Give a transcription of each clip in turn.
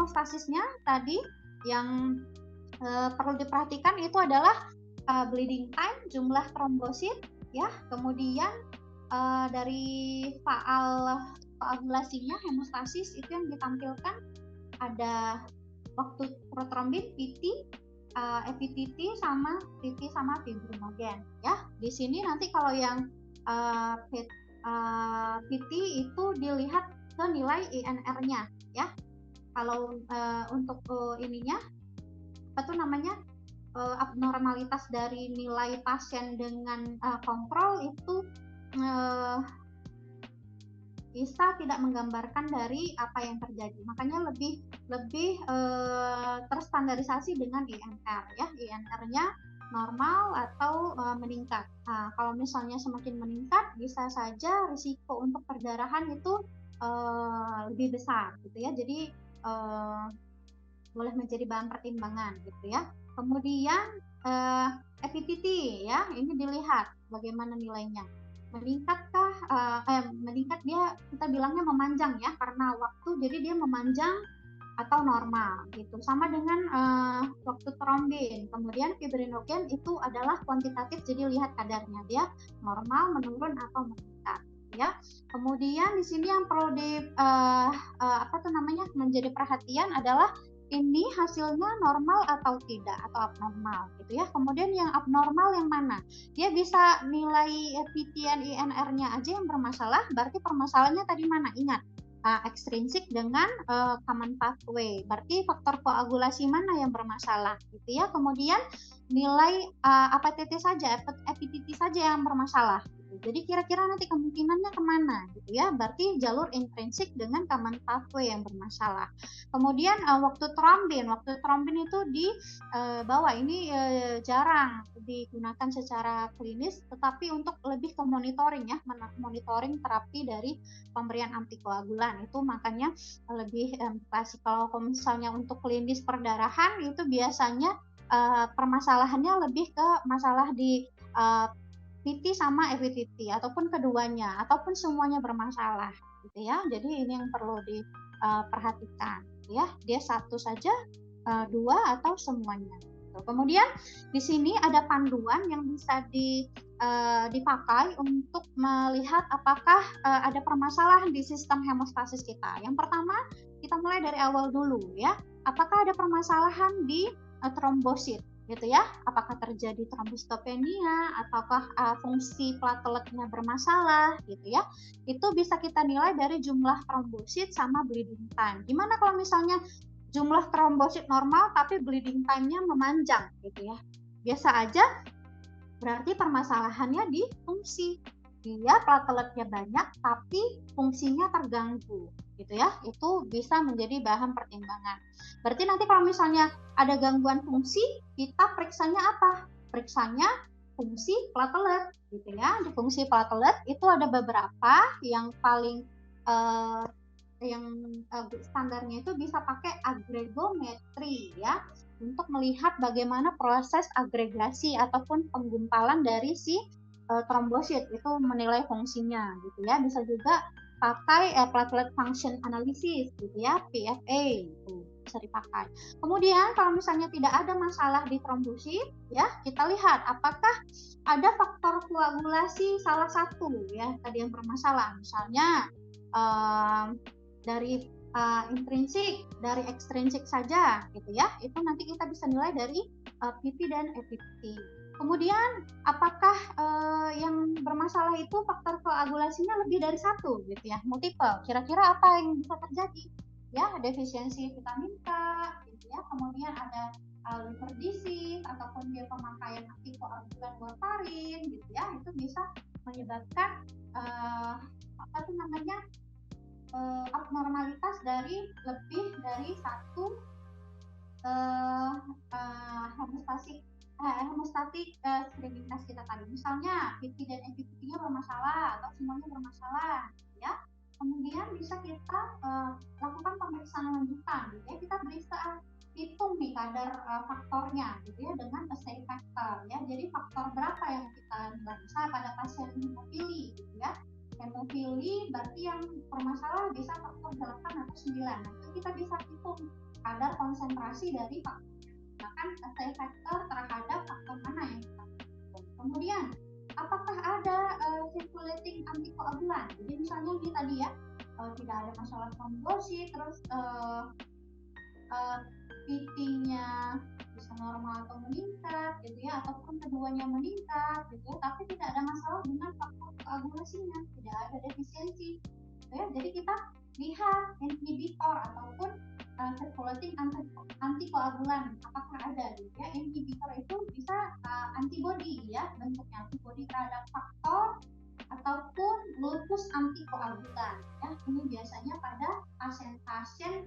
hemostasisnya tadi yang perlu diperhatikan itu adalah bleeding time, jumlah trombosit, ya. Kemudian dari koagulasinya, hemostasis itu yang ditampilkan ada waktu protrombin, PT, FVTT sama TT sama fibrinogen, ya. Di sini nanti kalau yang PT itu dilihat ke nilai INR-nya, ya. Kalau untuk ininya apa tuh namanya abnormalitas dari nilai pasien dengan kontrol itu bisa tidak menggambarkan dari apa yang terjadi. Makanya lebih terstandarisasi dengan INR, ya. INR-nya normal atau meningkat. Nah, kalau misalnya semakin meningkat, bisa saja risiko untuk perdarahan itu lebih besar, gitu ya. Jadi boleh menjadi bahan pertimbangan, gitu ya. Kemudian FVTT, ya, ini dilihat bagaimana nilainya. Meningkatkah meningkat, dia kita bilangnya memanjang, ya, karena waktu, jadi dia memanjang atau normal, gitu. Sama dengan waktu trombin. Kemudian fibrinogen itu adalah kuantitatif, jadi lihat kadarnya, dia normal, menurun atau meningkat, ya. Kemudian di sini yang perlu menjadi perhatian adalah ini hasilnya normal atau tidak, atau abnormal, gitu ya. Kemudian yang abnormal yang mana? Dia bisa nilai PTN INR-nya aja yang bermasalah, berarti permasalahannya tadi mana? Ingat, extrinsic dengan common pathway, berarti faktor koagulasi mana yang bermasalah, gitu ya. Kemudian nilai APTT saja, FVTT saja yang bermasalah. Jadi kira-kira nanti kemungkinannya kemana, gitu ya. Berarti jalur intrinsik dengan common pathway yang bermasalah. Kemudian waktu trombin itu di bawah ini jarang digunakan secara klinis, tetapi untuk lebih ke monitoring, ya, monitoring terapi dari pemberian antikoagulan itu, makanya lebih klasik. Kalau misalnya untuk klinis perdarahan itu biasanya permasalahannya lebih ke masalah di PT sama FVTT ataupun keduanya ataupun semuanya bermasalah, gitu ya. Jadi ini yang perlu diperhatikan, ya. Dia satu saja, dua atau semuanya. Kemudian di sini ada panduan yang bisa dipakai untuk melihat apakah ada permasalahan di sistem hemostasis kita. Yang pertama, kita mulai dari awal dulu, ya. Apakah ada permasalahan di trombosit, gitu ya. Apakah terjadi trombositopenia, ataukah fungsi plateletnya bermasalah, gitu ya. Itu bisa kita nilai dari jumlah trombosit sama bleeding time. Gimana kalau misalnya jumlah trombosit normal tapi bleeding time-nya memanjang, gitu ya. Biasa aja, berarti permasalahannya di fungsi. Dia plateletnya banyak tapi fungsinya terganggu, gitu ya. Itu bisa menjadi bahan pertimbangan. Berarti nanti kalau misalnya ada gangguan fungsi, kita periksanya apa? Periksanya fungsi platelet, gitu ya. Di fungsi platelet itu ada beberapa yang paling standarnya itu bisa pakai agregometri, ya, untuk melihat bagaimana proses agregasi ataupun penggumpalan dari si trombosit itu menilai fungsinya, gitu ya. Bisa juga pakai platelet function analysis, gitu ya, PFA, itu bisa dipakai. Kemudian kalau misalnya tidak ada masalah di trombosit, ya, kita lihat apakah ada faktor koagulasi salah satu, ya, tadi yang bermasalah, misalnya dari intrinsik, dari ekstrinsik saja, gitu ya. Itu nanti kita bisa nilai dari PT dan FVT. Kemudian apakah yang bermasalah itu faktor koagulasinya lebih dari satu, gitu ya, multiple. Kira-kira apa yang bisa terjadi? Ya, defisiensi vitamin K, gitu ya. Kemudian ada liver disease ataupun dia pemakaian antikoagulan warfarin, gitu ya. Itu bisa menyebabkan abnormalitas dari lebih dari satu hemostatik sterilitas kita tadi. Misalnya PT dan FVT-nya bermasalah atau semuanya bermasalah, ya. Kemudian bisa kita lakukan pemeriksaan lanjutan, gitu ya. Kita bisa hitung nih kadar faktornya, gitu ya, dengan assay factor, ya. Jadi faktor berapa yang kita nilai? Misalnya pada pasien hemofili, gitu ya, Hemofili berarti yang bermasalah bisa faktor 8 atau 9. Nah, itu kita bisa hitung kadar konsentrasi dari faktor. Bahkan efektor terhadap faktor mana yang kita hitung. Kemudian, apakah ada circulating antikoagulan? Jadi misalnya ini tadi ya, tidak ada masalah trombosit, terus PT-nya bisa normal atau meningkat gitu ya, ataupun keduanya meningkat gitu ya, tapi tidak ada masalah dengan faktor koagulasinya, tidak ada defisiensi gitu ya. Jadi kita lihat inhibitor ataupun circulating antikoagulan apakah ada gitu ya. Inhibitor itu bisa antibody ya, bentuknya antibody terhadap faktor ataupun lupus antikoagulan ya. Ini biasanya pada pasien-pasien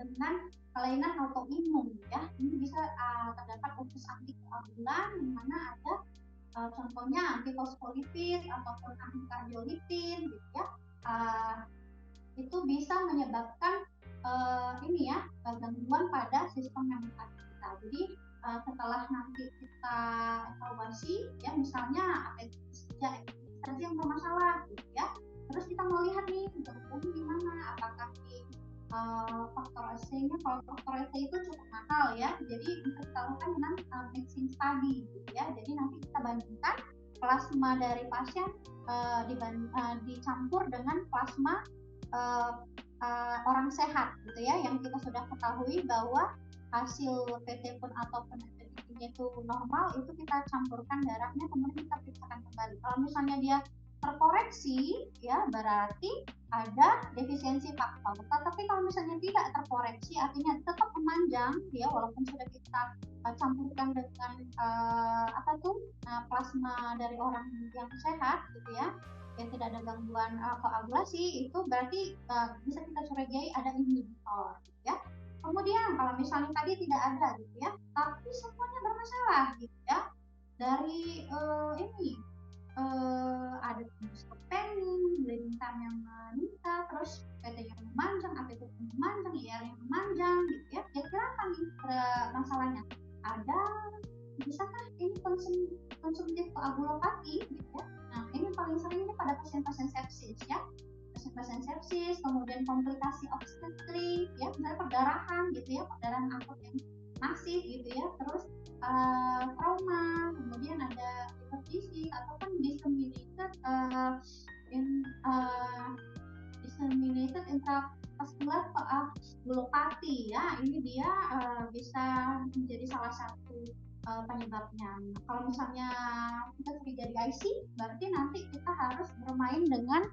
dengan kelainan autoimun ya. Ini bisa terdapat lupus antikoagulan di mana ada contohnya antifosfolipid ataupun antikardiolipin gitu ya. Itu bisa menyebabkan ini ya, gangguan pada sistem imunitas kita. Jadi setelah nanti kita evaluasi ya, misalnya apa saja yang bermasalah gitu ya, terus kita mau lihat nih gangguannya di mana, apakah di faktor AC-nya. Kalau faktor AC itu cukup mahal ya, jadi bisa kita lakukan dengan mixing study gitu ya. Jadi nanti kita bandingkan plasma dari pasien dicampur dengan plasma orang sehat gitu ya, yang kita sudah ketahui bahwa hasil PT pun ataupun FTP-nya itu normal, itu kita campurkan darahnya kemudian kita periksakan kembali. Kalau misalnya dia terkoreksi ya berarti ada defisiensi faktor. Tetapi kalau misalnya tidak terkoreksi artinya tetap memanjang ya, walaupun sudah kita campurkan dengan plasma dari orang yang sehat gitu ya, yang tidak ada gangguan koagulasi, itu berarti bisa kita curigai ada inhibitor gitu ya. Kemudian kalau misalnya tadi tidak ada gitu ya, tapi semuanya bermasalah gitu ya, dari ini ada skopeni, bleeding time yang meningkat, terus PT yang memanjang, APT yang memanjang, IR yang memanjang gitu ya. Kira-kira apa nih masalahnya? Ada, bisakah ini konsumtif koagulopati gitu ya. Nah, ini paling sering pada pasien-pasien sepsis ya. Pasien-pasien sepsis, kemudian komplikasi obstetrik ya, misalnya perdarahan gitu ya, perdarahan akut yang masif gitu ya, terus trauma, kemudian ada hipertisi ataupun disseminated intravascular koagulopati ya. Ini dia bisa menjadi salah satu penyebabnya. Kalau misalnya kita curiga di IC, berarti nanti kita harus bermain dengan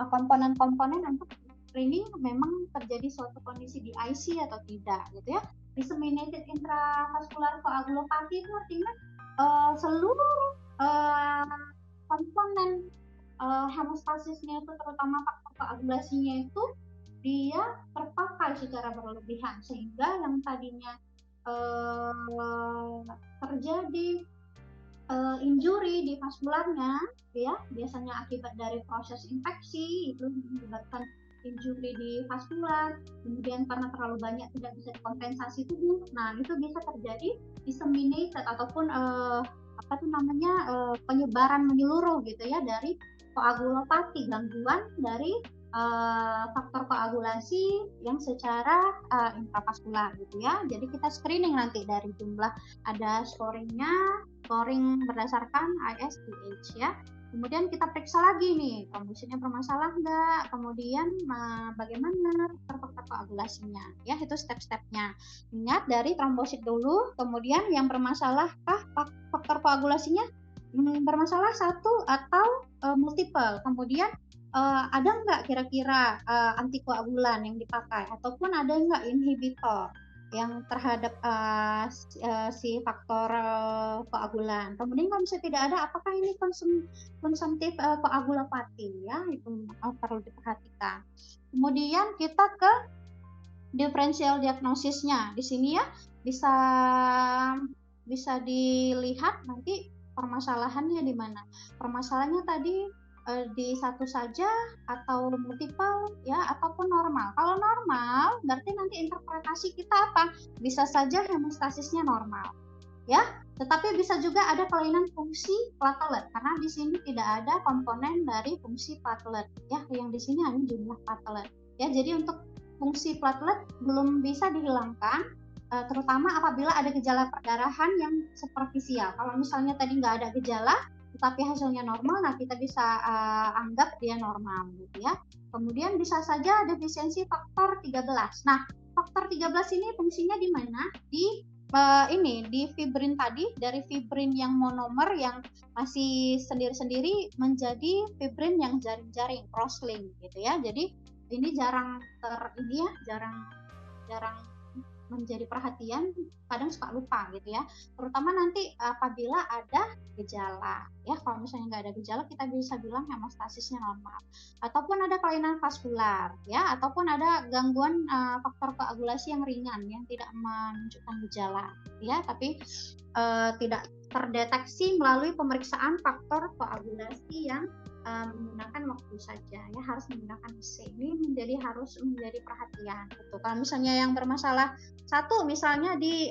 komponen-komponen untuk screening memang terjadi suatu kondisi di IC atau tidak gitu ya. Disseminated intravascular koagulopati itu artinya seluruh komponen hemostasisnya itu, terutama faktor koagulasinya itu dia terpakai secara berlebihan, sehingga yang tadinya terjadi injury di vaskularnya ya, biasanya akibat dari proses infeksi itu menyebabkan injury di vaskular, kemudian karena terlalu banyak tidak bisa dikompensasi tubuh, nah itu bisa terjadi disseminated ataupun penyebaran menyeluruh gitu ya dari koagulopati, gangguan dari faktor koagulasi yang secara intravaskular gitu ya. Jadi kita screening nanti dari jumlah, ada scoring berdasarkan ISTH ya. Kemudian kita periksa lagi nih, trombositnya bermasalah enggak, kemudian bagaimana faktor koagulasinya ya, itu step-stepnya. Ingat dari trombosit dulu, kemudian yang bermasalah faktor koagulasinya bermasalah satu atau multiple, kemudian ada nggak kira-kira antikoagulan yang dipakai, ataupun ada nggak inhibitor yang terhadap si faktor koagulan. Kemudian kalau misalnya tidak ada, apakah ini konsumtif koagulopati ya, itu perlu diperhatikan. Kemudian kita ke diferensial diagnosisnya. Di sini ya bisa dilihat nanti permasalahannya di mana. Permasalahannya tadi di satu saja atau multiple ya, ataupun normal. Kalau normal berarti nanti interpretasi kita apa? Bisa saja hemostasisnya normal. ya. Tetapi bisa juga ada kelainan fungsi platelet karena di sini tidak ada komponen dari fungsi platelet, ya. Yang di sini hanya jumlah platelet, ya. Jadi untuk fungsi platelet belum bisa dihilangkan, terutama apabila ada gejala perdarahan yang superfisial. Kalau misalnya tadi nggak ada gejala, tetapi hasilnya normal, nah kita bisa anggap dia normal, gitu ya. Kemudian bisa saja defisiensi faktor 13. Nah, faktor 13 ini fungsinya di mana? Ini di fibrin tadi, dari fibrin yang monomer yang masih sendiri-sendiri menjadi fibrin yang jaring-jaring, cross-link gitu ya. Jadi ini jarang jarang menjadi perhatian, kadang suka lupa gitu ya. Terutama nanti apabila ada gejala, ya. Kalau misalnya nggak ada gejala, kita bisa bilang hemostasisnya normal. Ataupun ada kelainan vaskular, ya. Ataupun ada gangguan faktor koagulasi yang ringan, yang tidak menunjukkan gejala, ya. Tapi tidak terdeteksi melalui pemeriksaan faktor koagulasi yang menggunakan waktu saja, ya. Harus menggunakan C. Ini harus menjadi perhatian gitu. Kalau misalnya yang bermasalah satu misalnya di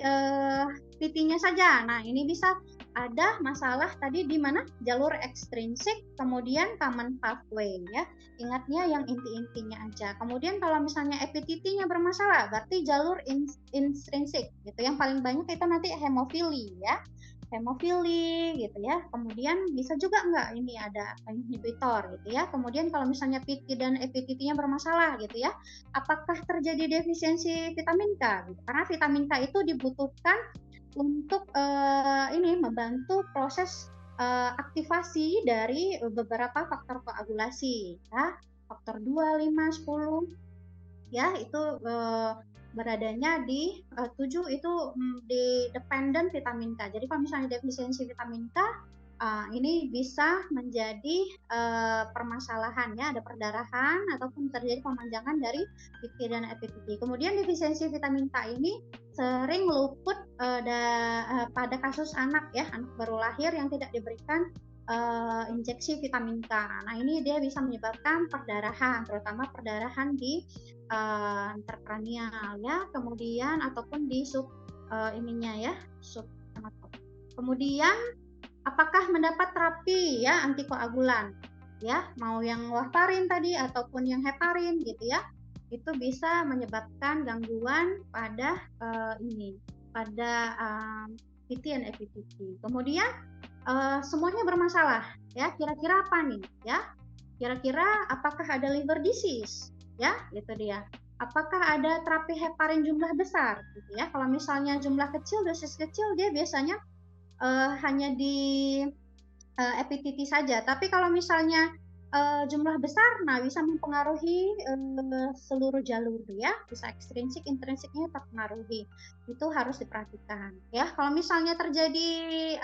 PT-nya saja, nah ini bisa ada masalah tadi di mana jalur ekstrinsik, kemudian common pathway, ya. Ingatnya yang inti-intinya aja. Kemudian kalau misalnya EPTT-nya bermasalah, berarti jalur intrinsik gitu. Yang paling banyak itu nanti hemofili, ya. Hemofili gitu ya. Kemudian bisa juga enggak ini ada inhibitor gitu ya. Kemudian kalau misalnya PT dan EPTT-nya bermasalah gitu ya, apakah terjadi defisiensi vitamin K gitu. Karena vitamin K itu dibutuhkan untuk ini membantu proses aktivasi dari beberapa faktor koagulasi, ya. Faktor 2, 5, 10, ya, itu beradanya di 7 itu di dependent vitamin K. Jadi kalau misalnya defisiensi vitamin K, ini bisa menjadi permasalahan, ya, ada perdarahan ataupun terjadi pemanjangan dari PT dan EPTT. Kemudian defisiensi vitamin K ini sering luput pada kasus anak, ya, anak baru lahir yang tidak diberikan injeksi vitamin K. Nah, ini dia bisa menyebabkan perdarahan, terutama perdarahan di interkranial, ya, kemudian ataupun di sub ininya, ya, sub. Kemudian apakah mendapat terapi, ya, antikoagulan, ya, mau yang warfarin tadi ataupun yang heparin gitu ya, itu bisa menyebabkan gangguan pada pada PT dan EPTT. Kemudian semuanya bermasalah, ya. Kira-kira apa nih, ya? Kira-kira apakah ada liver disease, ya? Itu dia. Apakah ada terapi heparin jumlah besar, gitu ya? Kalau misalnya jumlah kecil, dosis kecil, dia biasanya hanya di EPTT saja. Tapi kalau misalnya jumlah besar, nah bisa mempengaruhi seluruh jalur, ya. Bisa ekstrinsik, intrinsiknya terpengaruhi. Itu harus diperhatikan, ya. Kalau misalnya terjadi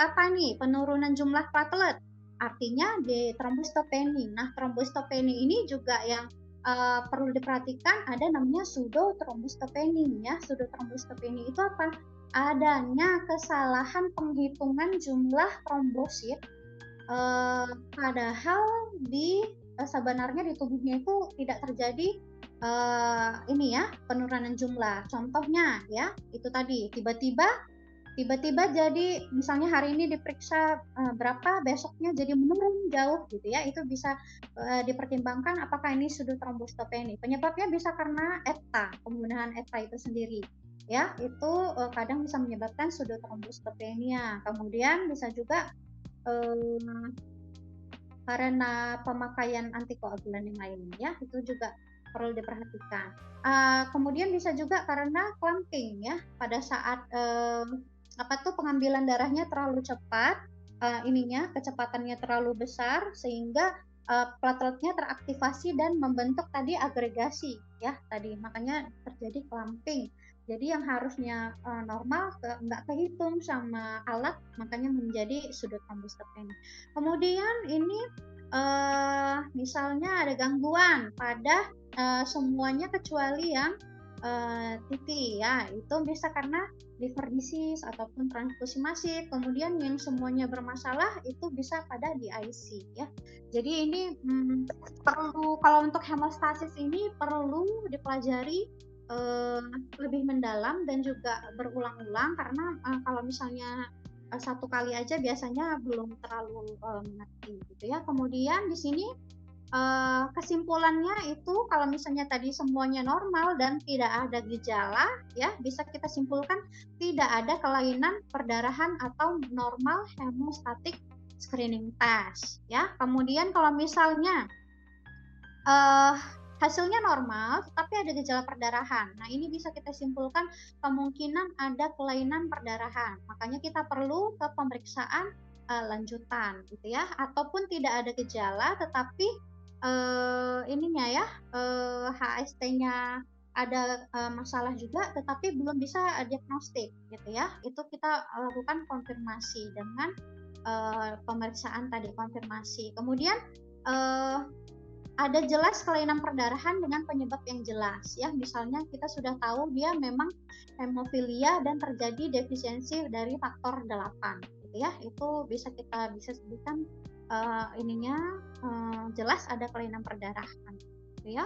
penurunan jumlah platelet, artinya di trombositopeni. Nah, trombositopeni ini juga yang perlu diperhatikan, ada namanya pseudotrombositopeni, ya. Pseudotrombositopeni itu apa? Adanya kesalahan penghitungan jumlah trombosit, padahal sebenarnya di tubuhnya itu tidak terjadi penurunan jumlah. Contohnya, ya, itu tadi tiba-tiba jadi misalnya hari ini diperiksa berapa, besoknya jadi menurun jauh gitu ya. Itu bisa dipertimbangkan apakah ini pseudotrombositopeni. Penyebabnya bisa karena ETA, penggunaan ETA itu sendiri. Ya, itu kadang bisa menyebabkan pseudotrombositopenia. Kemudian bisa juga karena pemakaian antikoagulan yang lain, ya, itu juga perlu diperhatikan. Kemudian bisa juga karena clumping, ya, pada saat pengambilan darahnya terlalu cepat, kecepatannya terlalu besar sehingga plateletnya teraktivasi dan membentuk tadi agregasi, ya, tadi makanya terjadi clumping. Jadi yang harusnya normal nggak kehitung sama alat, makanya menjadi pseudotrombositopenia. Kemudian ini misalnya ada gangguan pada semuanya kecuali yang TT, ya, itu bisa karena liver disease ataupun transfusi masif. Kemudian yang semuanya bermasalah itu bisa pada DIC, ya. Jadi ini perlu, kalau untuk hemostasis ini perlu dipelajari lebih mendalam dan juga berulang-ulang, karena kalau misalnya 1 kali aja biasanya belum terlalu, mengerti gitu ya. Kemudian di sini, kesimpulannya itu kalau misalnya tadi semuanya normal dan tidak ada gejala ya, bisa kita simpulkan tidak ada kelainan perdarahan atau normal hemostatik screening test ya. Kemudian kalau misalnya uh, hasilnya normal, tapi ada gejala perdarahan. Nah, ini bisa kita simpulkan kemungkinan ada kelainan perdarahan. Makanya kita perlu ke pemeriksaan lanjutan, gitu ya. Ataupun tidak ada gejala, tetapi ininya ya, HST-nya ada masalah juga, tetapi belum bisa diagnostik, gitu ya. Itu kita lakukan konfirmasi dengan pemeriksaan tadi, konfirmasi. Kemudian ada jelas kelainan perdarahan dengan penyebab yang jelas ya. Misalnya kita sudah tahu dia memang hemofilia dan terjadi defisiensi dari faktor 8 gitu ya. Itu bisa sebutkan jelas ada kelainan perdarahan gitu ya.